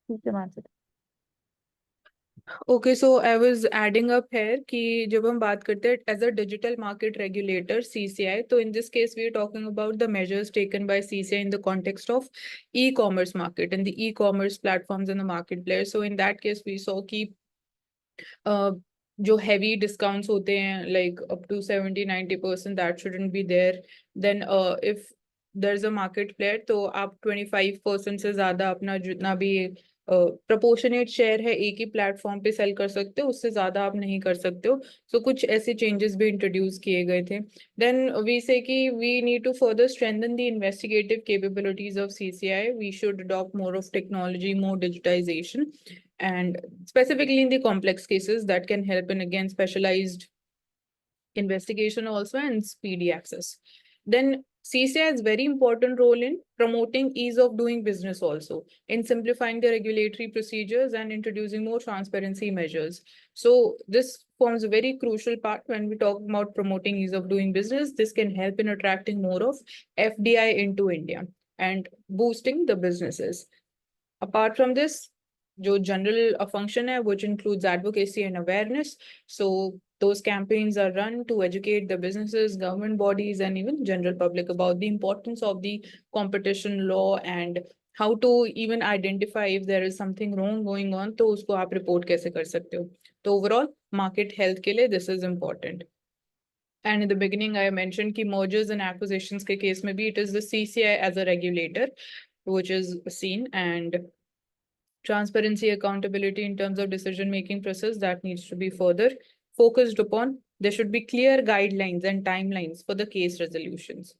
ठीक है Mansi. Okay, so I was adding up here कि जब हम बात करते हैं as a digital market regulator CCI, तो in this case we are talking about the measures taken by CCI in the context of e commerce market and the e commerce platforms in the market player. So in that case we saw कि जो heavy discounts होते हैं like up to 70-90%, that shouldn't be there. Then if there's a market player, तो आप 25% से ज्यादा अपना जितना भी प्रपोर्शनेट शेयर है एक ही प्लेटफॉर्म पे सेल कर सकते हो, उससे ज्यादा आप नहीं कर सकते हो. सो कुछ ऐसे चेंजेस भी इंट्रोड्यूस किए गए थे. देन वी से कि we need to further strengthen the investigative capabilities of CCI. We should adopt more of technology, more digitization, and specifically in the complex cases that can help in again specialized investigation also and speedy access. Then CCI has very important role in promoting ease of doing business also, in simplifying the regulatory procedures and introducing more transparency measures. So this forms a very crucial part when we talk about promoting ease of doing business. This can help in attracting more of FDI into India and boosting the businesses. Apart from this, जो general function है, which includes advocacy and awareness. So those campaigns are run to educate the businesses, government bodies, and even general public about the importance of the competition law and how to even identify if there is something wrong going on. तो उसको आप report कैसे कर सकते हो. तो overall market health के लिए this is important. And in the beginning, I mentioned कि mergers and acquisitions के case में भी it is the CCI as a regulator which is seen, and transparency, accountability in terms of decision making process that needs to be further focused upon. There should be clear guidelines and timelines for the case resolutions.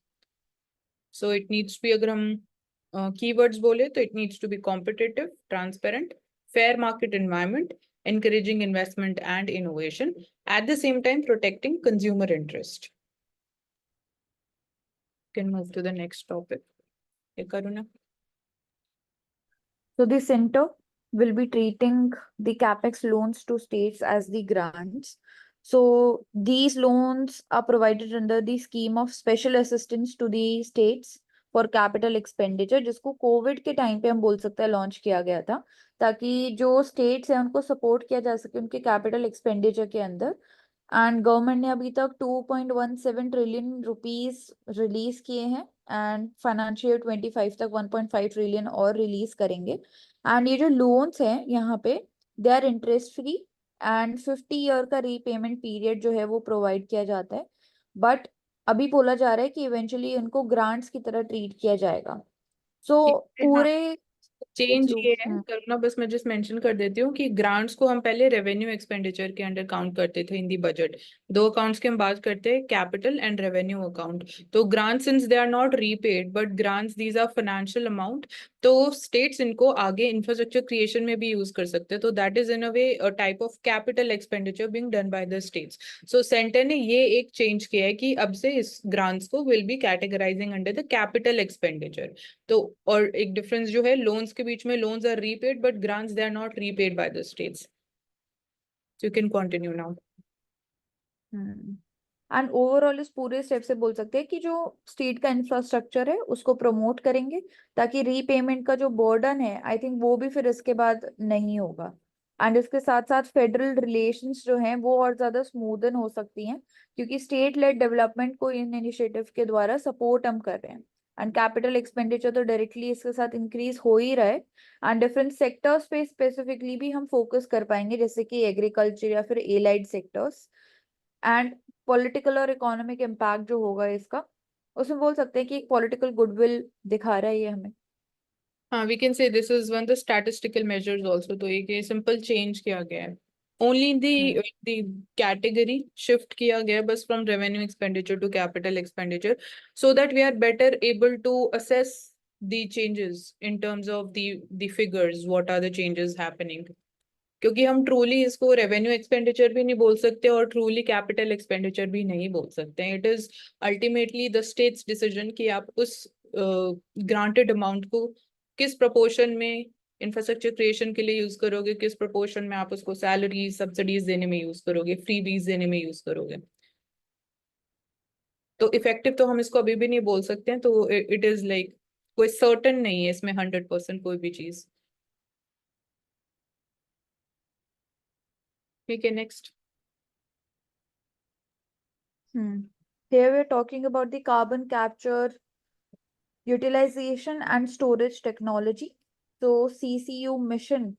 So it needs to be, अगर हम keywords बोले तो it needs to be competitive, transparent, fair market environment, encouraging investment and innovation, at the same time protecting consumer interest. Can move to the next topic. Karuna. So the center will be treating the capex loans to states as the grants. So these loans are provided under the scheme of special assistance to the states for capital expenditure, जिसको Covid के time पे हम बोल सकते हैं launch किया गया था, ताकि जो स्टेट्स हैं उनको सपोर्ट किया जा सके उनके कैपिटल एक्सपेंडिचर के अंदर. एंड गवर्नमेंट ने अभी तक 2.17 ट्रिलियन रुपीस रिलीज किए हैं, एंड फाइनेंशियल ईयर 25 तक 1.5 ट्रिलियन और रिलीज करेंगे. एंड ये जो लोन्स हैं यहाँ पे they are interest free, and 50 year का रीपेमेंट पीरियड जो है वो प्रोवाइड किया जाता है. बट अभी बोला जा रहा है कि इवेंचुअली उनको ग्रांट्स की तरह ट्रीट किया जाएगा. सो हाँ, पूरे चेंज थ्रू. ये है करुणा, बस मैं जस्ट मेंशन कर देती हूँ कि ग्रांट्स को हम पहले रेवेन्यू एक्सपेंडिचर के अंडर काउंट करते थे इन दी बजट. दो अकाउंट्स की हम बात करते हैं, कैपिटल एंड रेवेन्यू अकाउंट. तो grants since they are not repaid but grants these are financial amount, तो स्टेट्स इनको आगे इंफ्रास्ट्रक्चर क्रिएशन में भी यूज कर सकते हैं. तो that is in a way a type of capital expenditure being done by the states. So centre ने ये एक चेंज किया है कि अब से इस ग्रांट्स को will be categorising under the capital expenditure. तो और एक डिफरेंस जो है लोन्स के बीच में, loans are repaid but grants they are not repaid by the states. So you can continue now. And overall इस पूरे स्टेप से बोल सकते हैं कि जो स्टेट का इंफ्रास्ट्रक्चर है उसको प्रमोट करेंगे, ताकि रीपेमेंट का जो बर्डन है आई थिंक वो भी फिर इसके बाद नहीं होगा. एंड इसके साथ साथ फेडरल रिलेशंस जो हैं वो और ज्यादा स्मूदन हो सकती हैं, क्योंकि स्टेट लेड डेवलपमेंट को इन इनिशिएटिव के द्वारा सपोर्ट हम कर रहे हैं. एंड कैपिटल एक्सपेंडिचर तो डायरेक्टली इसके साथ इंक्रीज हो ही रहा है. एंड डिफरेंट सेक्टर्स पे स्पेसिफिकली भी हम फोकस कर पाएंगे, जैसे कि एग्रीकल्चर या फिर एलाइड सेक्टर्स. एंड पॉलिटिकल और इकोनॉमिक इम्पैक्ट जो होगा इसका, उसमें बोल सकते हैं कि एक पॉलिटिकल गुडविल दिखा रहा है ये हमें. हाँ, we can say this is one the statistical measures also. तो एक ये सिंपल चेंज किया गया है, only hmm. The category shift किया गया है बस from revenue expenditure to capital expenditure, so that we are better able to assess the changes in terms of the figures, what are the changes happening. क्योंकि हम truly इसको revenue expenditure भी नहीं बोल सकते और ट्रूली कैपिटल एक्सपेंडिचर भी नहीं बोल सकते हैं. It is ultimately the states decision कि आप उस ग्रांटेड अमाउंट को किस प्रोपोर्शन में इंफ्रास्ट्रक्चर क्रिएशन के लिए यूज करोगे, किस प्रोपोर्शन में आप उसको सैलरी सब्सिडीज देने में यूज करोगे, फ्री बीज देने में यूज करोगे. तो इफेक्टिव तो हम इसको अभी भी नहीं बोल सकते हैं. तो इट इज लाइक कोई सर्टन नहीं है इसमें 100% कोई भी चीज. ठीक है, next. Here we're talking about the carbon capture, utilization and storage technology. तो CCU मिशन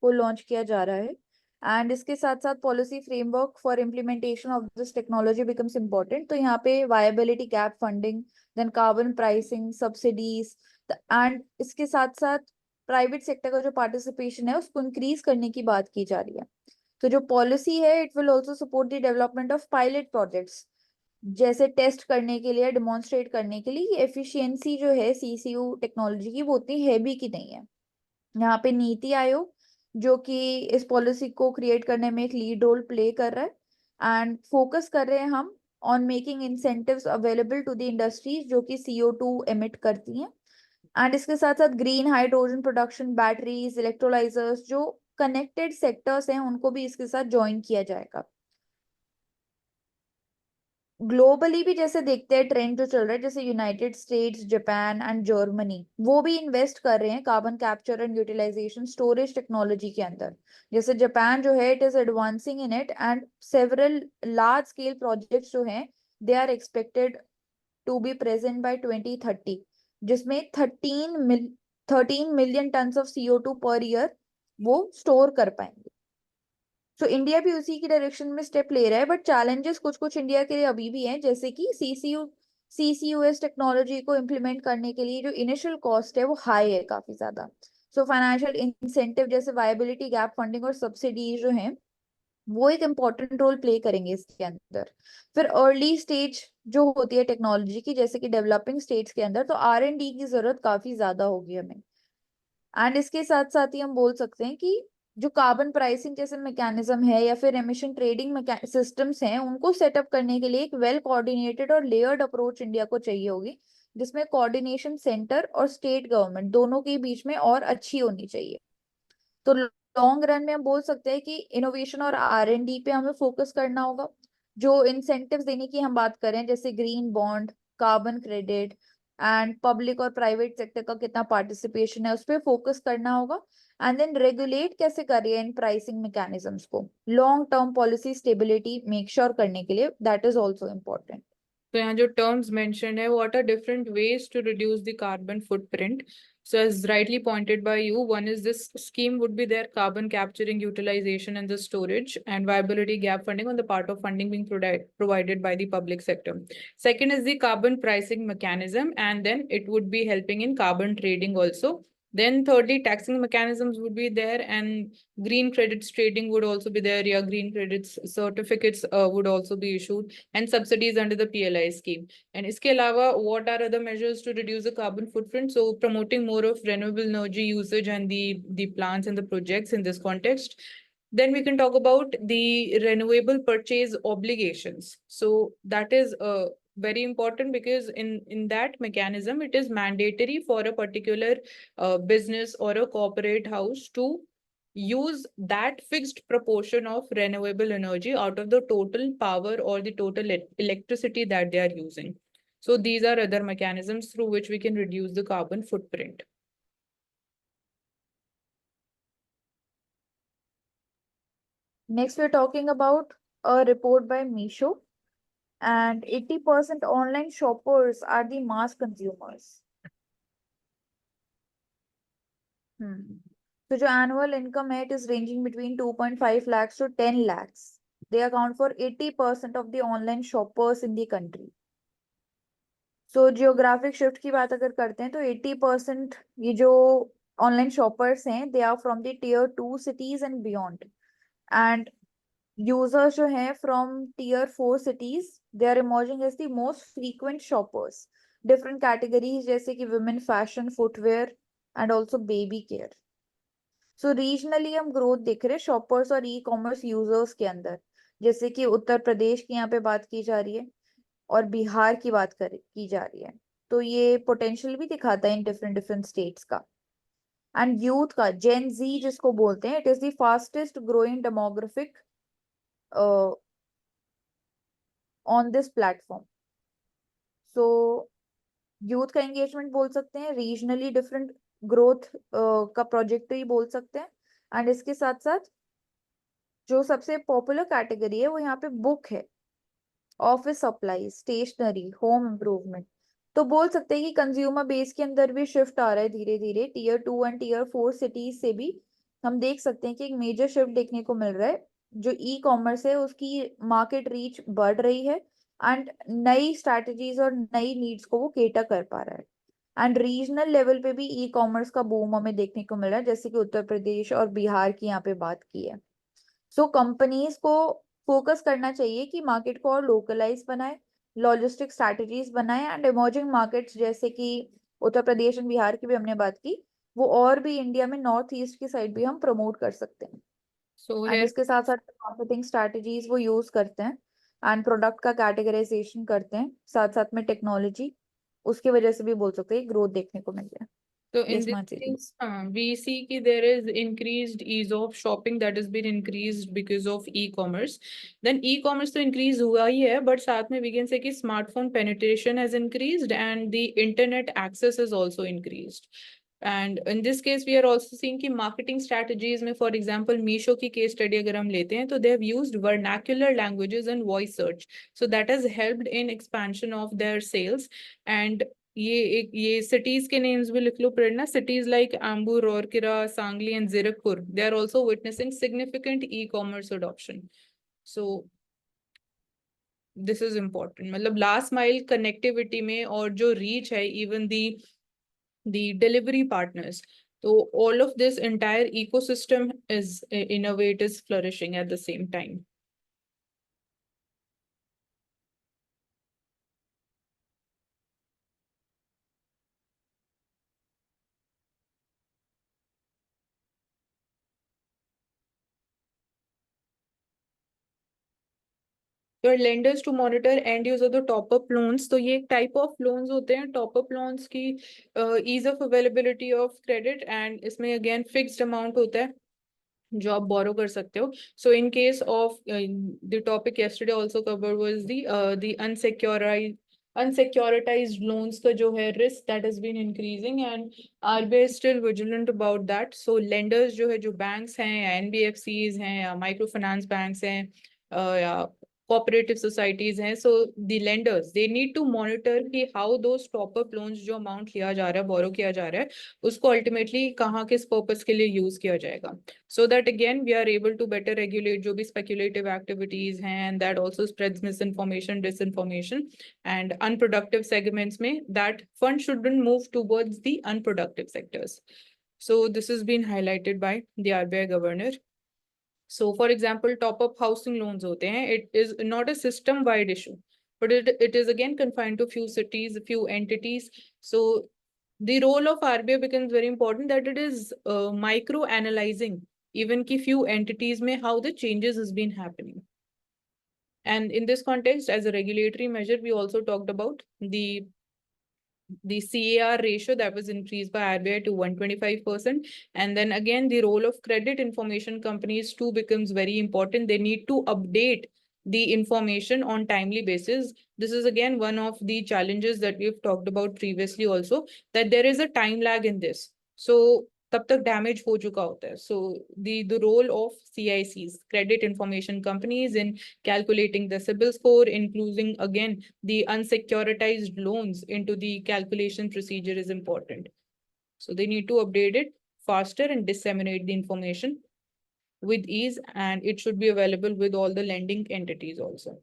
को लॉन्च किया जा रहा है एंड इसके साथ साथ policy framework for implementation of this technology becomes important. तो यहाँ पे viability gap funding, then carbon pricing, subsidies and इसके साथ साथ प्राइवेट सेक्टर का जो पार्टिसिपेशन है उसको इंक्रीज करने की बात की जा रही है। तो जो पॉलिसी है it will also support the development of pilot projects, जैसे टेस्ट करने के लिए, डेमोन्स्ट्रेट करने के लिए एफिशिएंसी जो है सीसीयू टेक्नोलॉजी की वो उतनी है भी कि नहीं है। यहाँ पे नीति आयोग जो कि इस पॉलिसी को क्रिएट करने में एक लीड रोल प्ले कर रहा है एंड फोकस कर रहे हैं हम on making incentives available to the industries जो कि CO2 एमिट करती हैं। एंड इसके साथ साथ green hydrogen production, batteries, electrolysers जो कनेक्टेड सेक्टर्स हैं उनको भी इसके साथ ज्वाइन किया जाएगा। ग्लोबली भी जैसे देखते हैं ट्रेंड जो चल रहा है, जैसे United States, Japan and Germany वो भी इन्वेस्ट कर रहे हैं carbon capture and utilisation storage technology के अंदर। जैसे जापान जो है it is advancing in it and several large scale projects जो हैं they are expected to be present by 2030, जिसमें 13 million tons of CO2 per year वो स्टोर कर पाएंगे। सो इंडिया भी उसी की डायरेक्शन में स्टेप ले रहा है, बट चैलेंजेस कुछ कुछ इंडिया के लिए अभी भी हैं, जैसे कि CCUS टेक्नोलॉजी को इम्प्लीमेंट करने के लिए जो इनिशियल कॉस्ट है वो हाई है काफी ज्यादा। सो फाइनेंशियल इंसेंटिव जैसे वायबिलिटी गैप फंडिंग और सब्सिडीज जो हैं वो एक इम्पॉर्टेंट रोल प्ले करेंगे इसके अंदर। फिर अर्ली स्टेज जो होती है टेक्नोलॉजी की, जैसे कि डेवलपिंग स्टेज के अंदर, तो R&D की जरूरत काफी ज्यादा होगी हमें। एंड इसके साथ साथ ही हम बोल सकते हैं कि जो कार्बन प्राइसिंग जैसे मैकेनिज्म है या फिर एमिशन ट्रेडिंग सिस्टम्स हैं उनको सेटअप करने के लिए एक वेल कोऑर्डिनेटेड और लेयर्ड अप्रोच इंडिया को चाहिए होगी, जिसमें कोऑर्डिनेशन सेंटर और स्टेट गवर्नमेंट दोनों के बीच में और अच्छी होनी चाहिए। तो लॉन्ग रन में हम बोल सकते हैं कि इनोवेशन और R&D पे हमें फोकस करना होगा। जो इंसेंटिव्स देने की हम बात करें जैसे green bond, carbon credit and public और प्राइवेट सेक्टर का कितना पार्टिसिपेशन है उस पर फोकस करना होगा। एंड देन रेगुलेट कैसे कर रही है इन प्राइसिंग मैकेनिज्म्स को long term policy stability make sure करने के लिए, दैट इज ऑल्सो इम्पोर्टेंट। तो यहाँ जो टर्म्स मेंशन्ड है, what are different ways to reduce the carbon footprint? So as rightly pointed by you, one is this scheme would be there, carbon capturing, utilization and the storage, and viability gap funding on the part of funding being provided by the public sector. Second is the carbon pricing mechanism, and then it would be helping in carbon trading also. Then thirdly, taxing mechanisms would be there, and green credits trading would also be there. Yeah, green credits certificates would also be issued, and subsidies under the PLI scheme. And iske alawa, what are other measures to reduce the carbon footprint? So promoting more of renewable energy usage and the plants and the projects in this context. Then we can talk about the renewable purchase obligations. So that is very important, because in that mechanism it is mandatory for a particular business or a corporate house to use that fixed proportion of renewable energy out of the total power or the total electricity that they are using. So these are other mechanisms through which we can reduce the carbon footprint. Next, we're talking about a report by Misho, and 80% online shoppers are the mass consumers. So जो annual income है, it is ranging between 2.5 lakhs to 10 lakhs. They account for 80% of the online shoppers in the country. So geographic shift की बात अगर करते हैं तो 80% ये जो online shoppers हैं they are from the tier 2 cities and beyond. And users जो हैं from tier 4 cities they are emerging as the most frequent shoppers. Different categories जैसे कि women fashion, footwear and also baby care. So regionally हम growth देख रहे हैं shoppers और e commerce users के अंदर, जैसे कि उत्तर प्रदेश की यहाँ पे बात की जा रही है और बिहार की बात की जा रही है। तो ये पोटेंशियल भी दिखाता है इन डिफरेंट डिफरेंट स्टेट्स का। एंड यूथ का जेन जी जिसको बोलते हैं, it is the fastest growing demographic on this platform. So youth का एंगेजमेंट बोल सकते हैं, रीजनली डिफरेंट ग्रोथ का प्रोजेक्ट ही बोल सकते हैं। एंड इसके साथ साथ जो सबसे पॉपुलर कैटेगरी है वो यहाँ पे बुक है, office supply, stationery, home improvement. तो बोल सकते हैं कि कंज्यूमर बेस के अंदर भी शिफ्ट आ रहा है धीरे धीरे। टियर 2 एंड टियर 4 सिटीज से भी हम देख सकते हैं कि एक मेजर शिफ्ट देखने को मिल रहा है। जो ई कॉमर्स है उसकी मार्केट रीच बढ़ रही है एंड नई स्ट्रैटेजीज और नई नीड्स को वो केटर कर पा रहा है। एंड रीजनल लेवल पे भी ई कॉमर्स का बूम हमें देखने को मिल रहा है, जैसे कि उत्तर प्रदेश और बिहार की यहाँ पे बात की है। सो कंपनीज को फोकस करना चाहिए कि मार्केट को और लोकलाइज बनाए, लॉजिस्टिक स्ट्रैटेजीज बनाए एंड इमर्जिंग मार्केट्स जैसे कि उत्तर प्रदेश एंड बिहार की भी हमने बात की, वो और भी इंडिया में नॉर्थ ईस्ट की साइड भी हम प्रमोट कर सकते हैं। So एंड here इसके साथ साथ मार्केटिंग स्ट्रैटेजीज वो यूज करते हैं एंड प्रोडक्ट का कैटेगराइजेशन करते हैं, साथ साथ में टेक्नोलॉजी, उसकी वजह से भी बोल सकते हैं ग्रोथ देखने को मिल रहा है। So in Yes, this Mansi. case, we see कि there is increased ease of shopping that has been increased because of e-commerce. Then e-commerce तो increase हुआ ही है, but साथ में we can say कि smartphone penetration has increased and the internet access has also increased. And in this case, we are also seeing कि marketing strategies में, for example, Meesho की case study अगर हम लेते हैं, तो they have used vernacular languages and voice search. So that has helped in expansion of their sales. And ये cities के names भी लिख लो प्रेरणा, cities like Ambur, Rourkela, Sangli and Zirakpur, they are also witnessing significant e-commerce adoption. So this is important. मतलब last mile connectivity में और जो reach है, even the delivery partners. So all of this entire ecosystem is in a way it is flourishing at the same time. Your lenders to monitor end user the top up loans. तो ये एक type of loans होते हैं, top up loans की ease of availability of credit and इसमें again fixed amount होता है जो आप borrow कर सकते हो. So in case of the topic yesterday also covered was the unsecuritized loans का जो है risk that has been increasing and RBI is still vigilant about that. So lenders जो है, जो banks हैं या NBFCs हैं या microfinance banks हैं या cooperative societies हैं, so the lenders they need to monitor कि how those top up loans जो amount लिया जा रहा है, borrow किया जा रहा है, उसको ultimately कहाँ किस purpose के लिए use किया जाएगा, so that again we are able to better regulate जो भी speculative activities हैं, and that also spreads misinformation, disinformation and unproductive segments में that fund shouldn't move towards the unproductive sectors. So this has been highlighted by the RBI governor. So for example, top up housing loans होते हैं, it is not a system wide issue, but it is again confined to few cities, a few entities. So the role of RBI becomes very important, that it is micro analyzing even ki few entities में how the changes has been happening. And in this context, as a regulatory measure, we also talked about the CAR ratio that was increased by RBI to 125%. And then again, the role of credit information companies too becomes very important. They need to update the information on timely basis. This is again one of the challenges that we've talked about previously also, that there is a time lag in this. So तब तक damage हो चुका होता है. So the role of CICs, credit information companies, in calculating the CIBIL score, including again the unsecuritized loans into the calculation procedure is important. So they need to update it faster and disseminate the information with ease, and it should be available with all the lending entities also.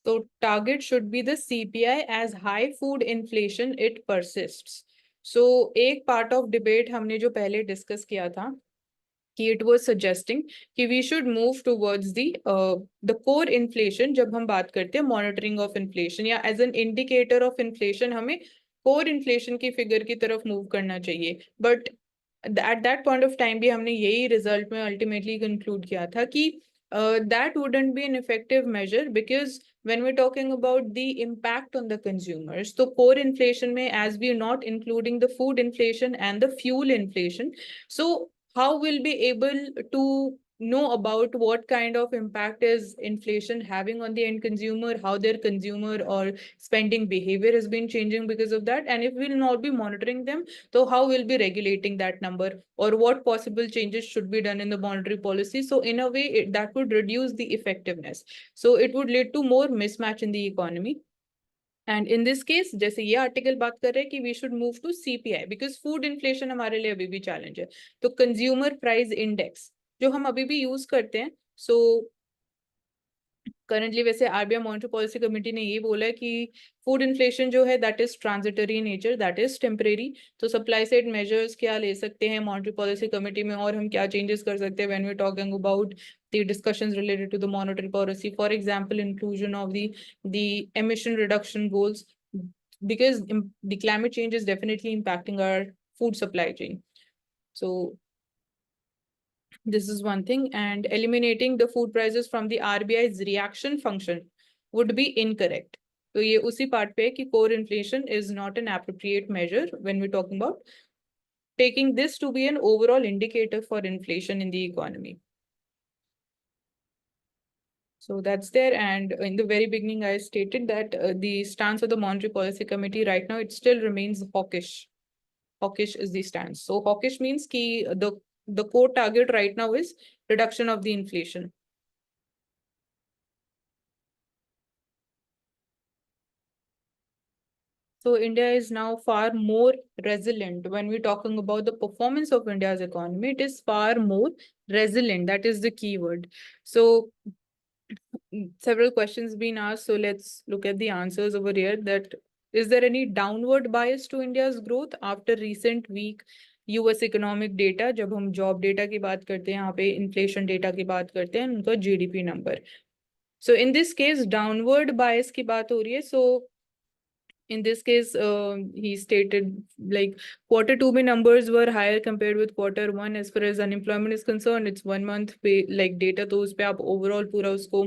So target should be the CPI as high food inflation it persists. So एक part of debate हमने जो पहले discuss किया था कि it was suggesting कि we should move towards the core inflation. जब हम बात करते हैं monitoring of inflation या as an indicator of inflation, हमें core inflation की figure की तरफ move करना चाहिए. But at that point of time भी हमने यही result में ultimately conclude किया था कि that wouldn't be an effective measure, because when we're talking about the impact on the consumers, so core inflation may, as we are not including the food inflation and the fuel inflation, so how will be able to know about what kind of impact is inflation having on the end consumer, how their consumer or spending behavior has been changing because of that. And if we'll not be monitoring them, so how we'll be regulating that number, or what possible changes should be done in the monetary policy. So in a way, that would reduce the effectiveness. So it would lead to more mismatch in the economy. And in this case, जैसे ये article बात कर रहे हैं कि we should move to CPI because food inflation हमारे लिए अभी भी challenge है. तो consumer price index जो हम अभी भी यूज करते हैं, सो करंटली वैसे आरबीआई मॉनेटरी पॉलिसी कमेटी ने ये बोला है कि फूड इन्फ्लेशन जो है that is transitory nature, that is temporary. तो सप्लाई साइड मेजर्स क्या ले सकते हैं मॉनेटरी पॉलिसी कमेटी में, और हम क्या चेंजेस कर सकते हैं when we talking about the discussions related to the monetary policy. For example, inclusion of the emission reduction goals, because the climate change is definitely impacting our food supply chain. So this is one thing, and eliminating the food prices from the RBI's reaction function would be incorrect. So ये उसी part पे है कि core inflation is not an appropriate measure when we're talking about taking this to be an overall indicator for inflation in the economy. So that's there. And in the very beginning, I stated that the stance of the Monetary Policy Committee right now, it still remains hawkish. Hawkish is the stance. So hawkish means ki the core target right now is reduction of the inflation. So India is now far more resilient. When we're talking about the performance of India's economy, it is far more resilient. That is the key word. So several questions been asked. So let's look at the answers over here. That is there any downward bias to India's growth after recent week US economic data? जब हम job data की बात करते हैं, यहाँ पे inflation data की बात करते हैं, उनका GDP number. So in this case, downward bias की बात हो रही है. So in this case, he stated like Q2 में numbers were higher compared with Q1 as far as unemployment is concerned. It's 1 month पे like data, तो उस पे आप overall पूरा उसको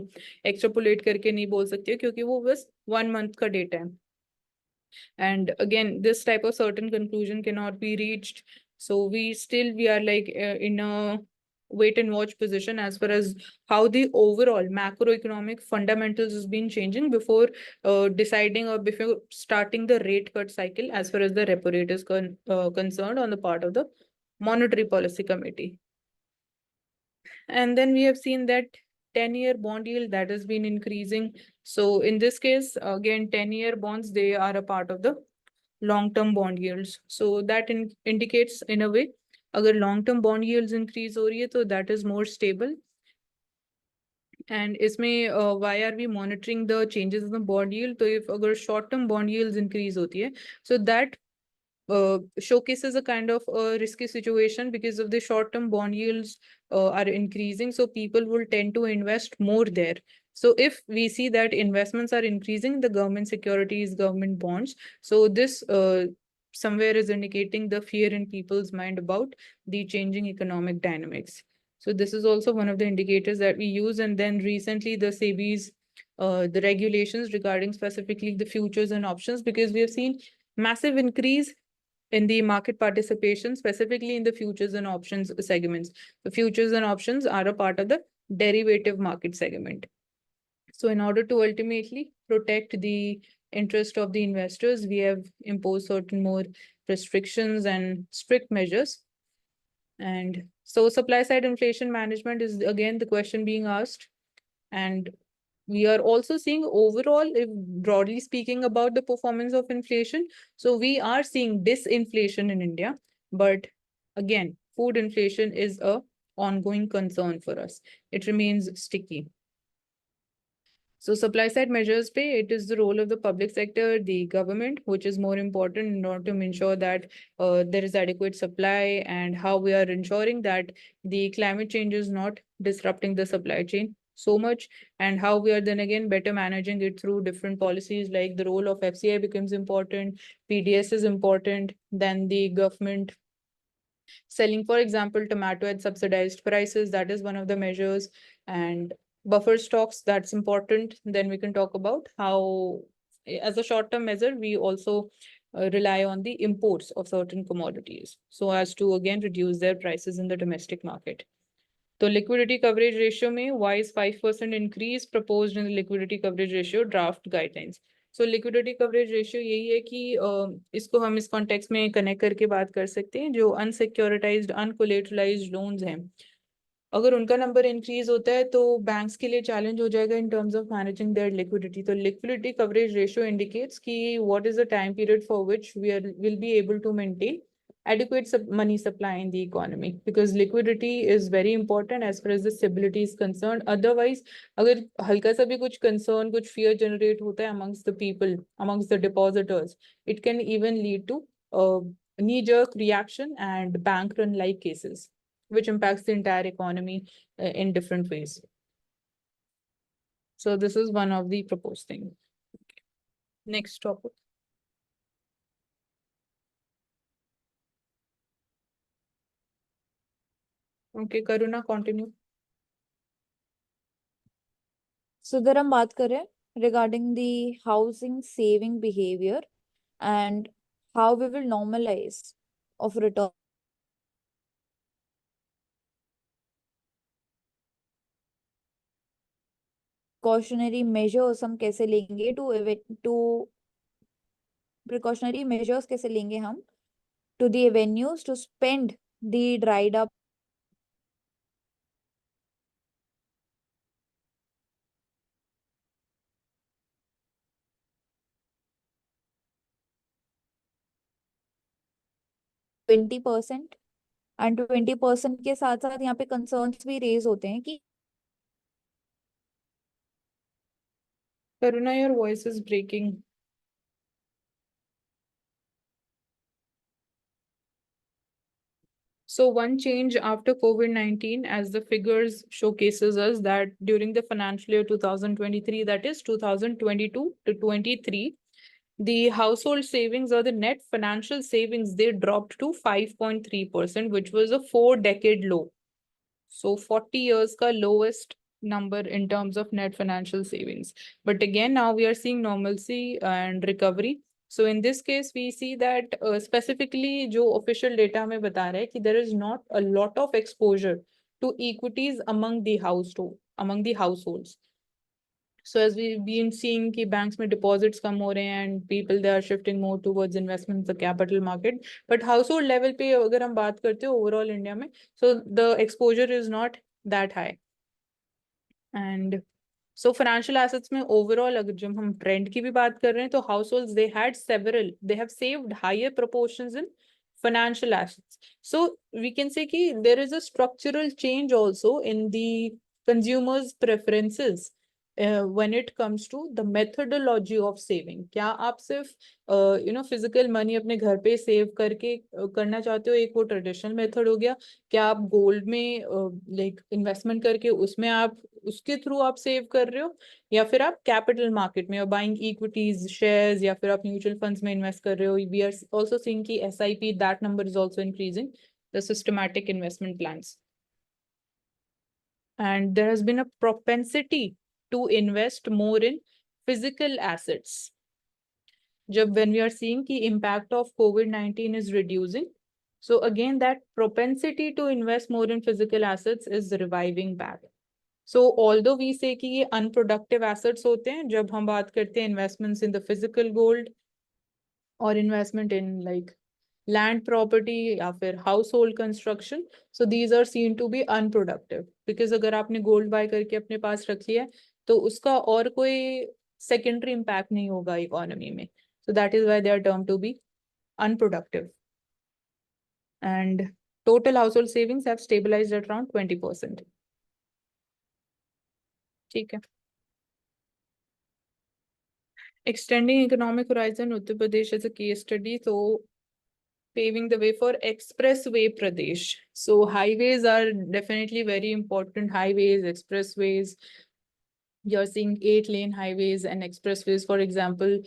extrapolate करके नहीं बोल सकते क्योंकि वो बस 1 month का data है. And again, this type of certain conclusion cannot be reached. So we are like in a wait and watch position as far as how the overall macroeconomic fundamentals has been changing before deciding or before starting the rate cut cycle as far as the repo rate is concerned on the part of the Monetary Policy Committee. And then we have seen that 10-year bond yield that has been increasing. So in this case, again, 10-year bonds, they are a part of the long-term bond yields. So that indicates in a way, agar long-term bond yields increase हो रही है, तो that is more stable. And इसमें why are we monitoring the changes in the bond yield? So if agar short-term bond yields increase होती है, so that showcases a kind of a risky situation because of the short-term bond yields are increasing. So people will tend to invest more there. So if we see that investments are increasing, the government securities, government bonds, so this somewhere is indicating the fear in people's mind about the changing economic dynamics. So this is also one of the indicators that we use. And then recently the SEBI's the regulations regarding specifically the futures and options, because we have seen massive increase in the market participation, specifically in the futures and options segments. The futures and options are a part of the derivative market segment. So in order to ultimately protect the interest of the investors, we have imposed certain more restrictions and strict measures. And so supply side inflation management is again the question being asked. And we are also seeing overall, if broadly speaking about the performance of inflation, so we are seeing disinflation in India, but again, food inflation is a ongoing concern for us. It remains sticky. So supply side measures pay, it is the role of the public sector, the government, which is more important in order to ensure that there is adequate supply, and how we are ensuring that the climate change is not disrupting the supply chain so much, and how we are then again better managing it through different policies. Like the role of FCI becomes important, PDS is important, then the government selling, for example, tomato at subsidized prices, that is one of the measures. And buffer stocks, that's important. Then we can talk about how, as a short-term measure, we also rely on the imports of certain commodities so as to again reduce their prices in the domestic market. तो liquidity coverage ratio में wise 5% increase proposed इन liquidity coverage ratio draft guidelines. So liquidity coverage ratio यही है कि इसको हम इस context में connect करके बात कर सकते हैं। जो अनसिक्योरिटाइज्ड अनकोलेटरलाइज्ड लोन्स हैं, अगर उनका नंबर इंक्रीज होता है तो बैंक्स के लिए चैलेंज हो जाएगा in terms of managing their liquidity. तो लिक्विडिटी कवरेज रेशियो इंडिकेट्स कि what is the time period for which we are will be able to maintain adequate money supply in the economy, because liquidity is very important as far as the stability is concerned. Otherwise, अगर हल्का सा भी कुछ concern, कुछ fear generate होता है amongst the people, amongst the depositors, it can even lead to knee-jerk reaction and bank run-like cases, which impacts the entire economy in different ways. So this is one of the proposed thing. Next topic. Okay, Karuna, continue. So इधर हम बात करें regarding the housing saving behavior and how we will normalize of return precautionary measures हम कैसे लेंगे to precautionary measures कैसे लेंगे हम to the avenues to spend the dried up %20 and 20% के साथ साथ यहाँ पे कंसर्न्स भी रेज होते हैं कि Karuna, your voice is breaking. So one change after COVID-19, as the figures showcases us, that during the financial year 2023, that is 2022 to 23, the household savings or the net financial savings, they dropped to 5.3%, which was a 4-decade low. So 40 years ka lowest number in terms of net financial savings. But again, now we are seeing normalcy and recovery. So in this case, we see that specifically जो official data में बता रहा है कि there is not a lot of exposure to equities among the households. So as we've been seeing कि banks में deposits कम हो रहे हैं and people they are shifting more towards investment in the capital market. But household level पे अगर हम बात करते हैं overall India में, so the exposure is not that high. And so financial assets में overall अगर जब हम trend की भी बात कर रहे हैं तो households they have saved higher proportions in financial assets. So we can say कि there is a structural change also in the consumers' preferences when it comes to the methodology of saving. क्या आप सिर्फ physical money अपने घर पे save करके करना चाहते हो, एक वो traditional method हो गया, क्या आप gold में like investment करके उसमें आप उसके थ्रू आप सेव कर रहे हो, या फिर आप कैपिटल मार्केट में बाइंग इक्विटीज शेयर्स, या फिर आप म्यूचुअल फंड्स में इन्वेस्ट कर रहे हो. वी आर आल्सो सीइंग कि SIP that number is also increasing the systematic investment plans. And there has been a propensity to invest more in physical assets. Jab when we are seeing the impact of COVID-19 is reducing, so again that propensity to invest more in physical assets is reviving back. So although we say कि ये unproductive assets होते हैं जब हम बात करते हैं investments in the physical gold or investment in like land property या फिर household construction, so these are seen to be unproductive because अगर आपने gold buy करके अपने पास रख लिया तो उसका और कोई secondary impact नहीं होगा economy में. So that is why they are termed to be unproductive. And total household savings have stabilized at around 20%. ठीक है. Extending economic horizon, Uttar Pradesh as a case study. So paving the way for expressway Pradesh. So highways are definitely very important. Highways, expressways. You're seeing 8-lane highways and expressways. For example,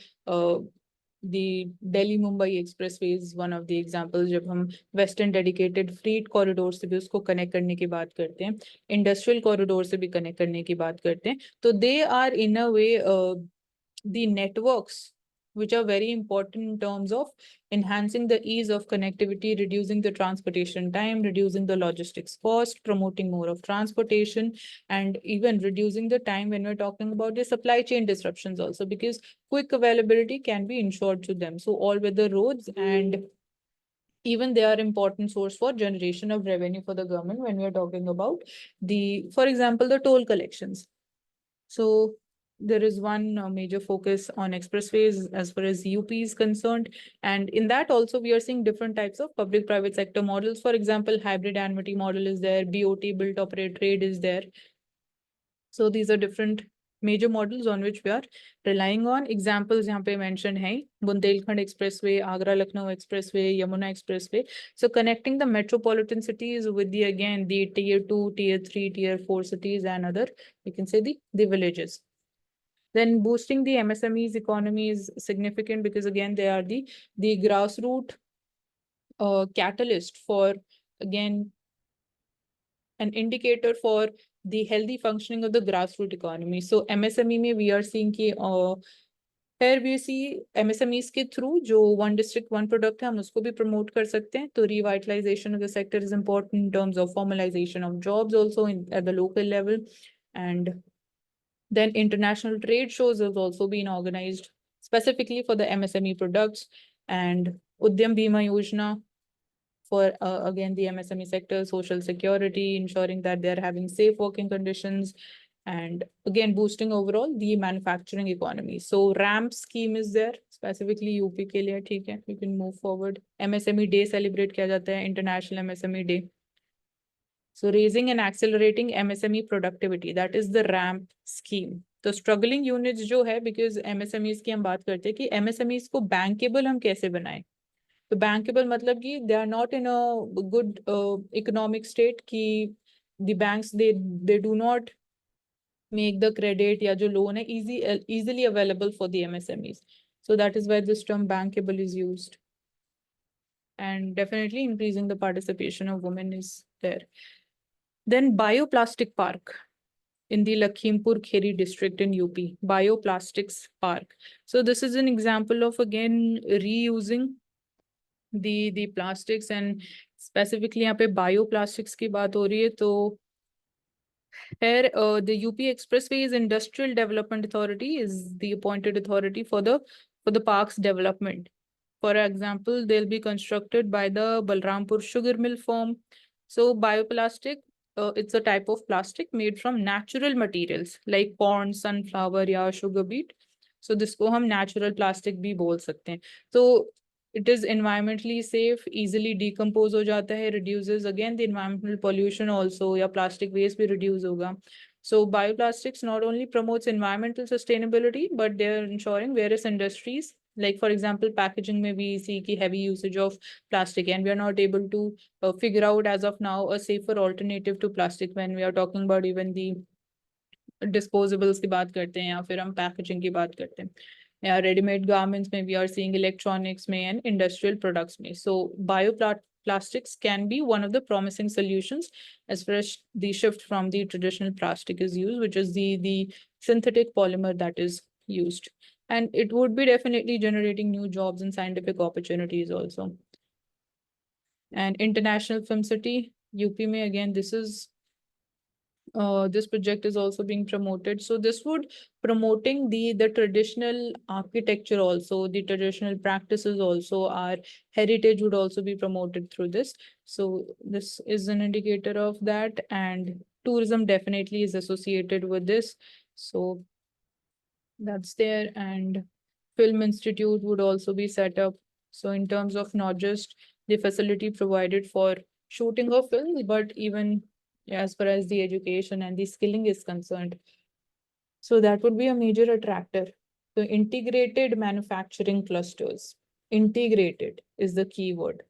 the Delhi-Mumbai expressway is one of the examples. जब हम Western dedicated freight corridor से भी उसको connect करने की बात करते हैं, industrial corridor से भी connect करने की बात करते हैं, तो they are in a way the networks which are very important in terms of enhancing the ease of connectivity, reducing the transportation time, reducing the logistics cost, promoting more of transportation, and even reducing the time when we're talking about the supply chain disruptions also, because quick availability can be ensured to them. So all weather roads, and even they are important source for generation of revenue for the government when we are talking about for example, the toll collections. So there is one major focus on expressways as far as UP is concerned. And in that also, we are seeing different types of public-private sector models. For example, hybrid annuity model is there, BOT, built operate trade is there. So these are different major models on which we are relying on. Examples यहाँ पे mentioned है Bundelkhand Expressway, Agra Lucknow Expressway, Yamuna Expressway. So connecting the metropolitan cities with the again the tier 2, tier 3, tier 4 cities and other, you can say the villages. Then boosting the MSMEs economy is significant because again they are the grassroots catalyst for again an indicator for the healthy functioning of the grassroots economy. So MSME में we are seeing कि here we see MSMEs के through जो one district one product है हम उसको भी promote कर सकते हैं. तो revitalization of the sector is important in terms of formalization of jobs also at the local level. And then international trade shows have also been organized specifically for the MSME products, and Udyam Bima Yojana for again the MSME sector, social security, ensuring that they're having safe working conditions, and again boosting overall the manufacturing economy. So RAMP scheme is there specifically UP के लिए, ठीक है, we can move forward. MSME Day celebrate किया जाता है, International MSME Day. So raising and accelerating MSME productivity, that is the RAMP scheme. तो struggling units जो है, because MSMEs की हम बात करते हैं कि MSMEs को bankable हम कैसे बनाएं. तो bankable मतलब कि they are not in a good economic state कि the banks they do not make the credit या जो loan है easily available for the MSMEs. So that is why this term bankable is used. And definitely increasing the participation of women is there. Then bioplastic park in the Lakhimpur Kheri district in UP, bioplastics park. So this is an example of again reusing the plastics, and specifically यहाँ पे bioplastics की बात हो रही है. तो here the UP Expressways Industrial Development Authority is the appointed authority for the park's development. For example, they'll be constructed by the Balrampur sugar mill firm. So bioplastic, it's a type of plastic made from natural materials like corn, sunflower या sugar beet. So this को हम natural plastic भी बोल सकते हैं. So it is environmentally safe, easily decompose हो जाता है, reduces again the environmental pollution also, या plastic waste भी reduce होगा. So bioplastics not only promotes environmental sustainability, but they are ensuring various industries, like for example, packaging may be see heavy usage of plastic, and we are not able to figure out as of now a safer alternative to plastic when we are talking about even the disposables की बात करते हैं या फिर हम packaging की बात करते हैं. Yeah, ready-made garments may we are seeing electronics may and industrial products may. So bioplastics can be one of the promising solutions as far as the shift from the traditional plastic is used, which is the synthetic polymer that is used. And it would be definitely generating new jobs and scientific opportunities also. And International Film City, UP may again, this project is also being promoted. So this would promoting the traditional architecture also, the traditional practices also, our heritage would also be promoted through this. So this is an indicator of that, and tourism definitely is associated with this. So that's there, and Film Institute would also be set up. So in terms of not just the facility provided for shooting of films, but even as far as the education and the skilling is concerned. So that would be a major attractor. So integrated manufacturing clusters. Integrated is the key word.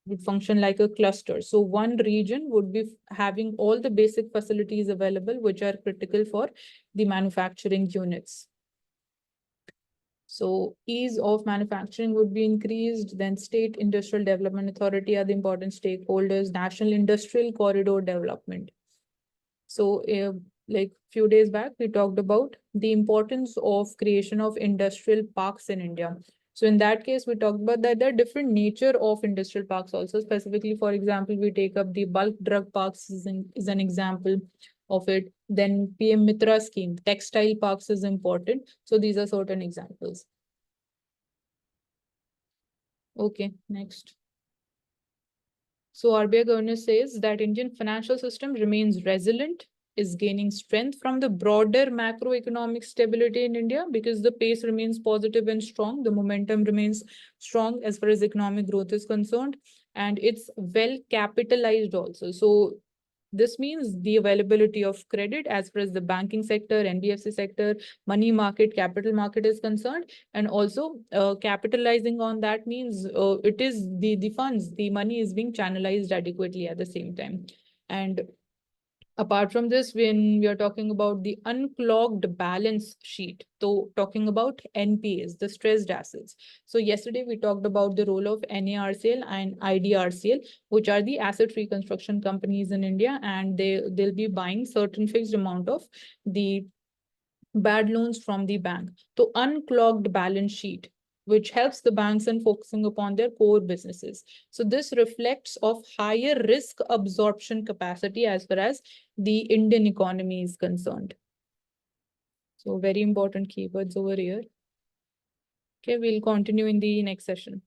Would function like a cluster. So one region would be having all the basic facilities available, which are critical for the manufacturing units. So ease of manufacturing would be increased. Then State Industrial Development Authority are the important stakeholders. National Industrial Corridor Development. So like few days back, we talked about the importance of creation of industrial parks in India. So in that case, we talked about that there are different nature of industrial parks also. Specifically, for example, we take up the bulk drug parks is an example of it. Then PM Mitra scheme, textile parks is important. So these are certain examples. Okay, next. So RBI governor says that Indian financial system remains resilient, is gaining strength from the broader macroeconomic stability in India because the pace remains positive and strong. The momentum remains strong as far as economic growth is concerned, and it's well capitalized also. So this means the availability of credit as far as the banking sector, NBFC sector, money market, capital market is concerned, and also capitalizing on that means it is the funds, the money is being channelized adequately at the same time. And apart from this, when we are talking about the unclogged balance sheet, so talking about NPAs, the stressed assets. So yesterday we talked about the role of NARCL and IDRCL, which are the asset reconstruction companies in India, and they'll be buying certain fixed amount of the bad loans from the bank. So unclogged balance sheet, which helps the banks in focusing upon their core businesses. So this reflects of higher risk absorption capacity as far as the Indian economy is concerned. So very important keywords over here. Okay, we'll continue in the next session.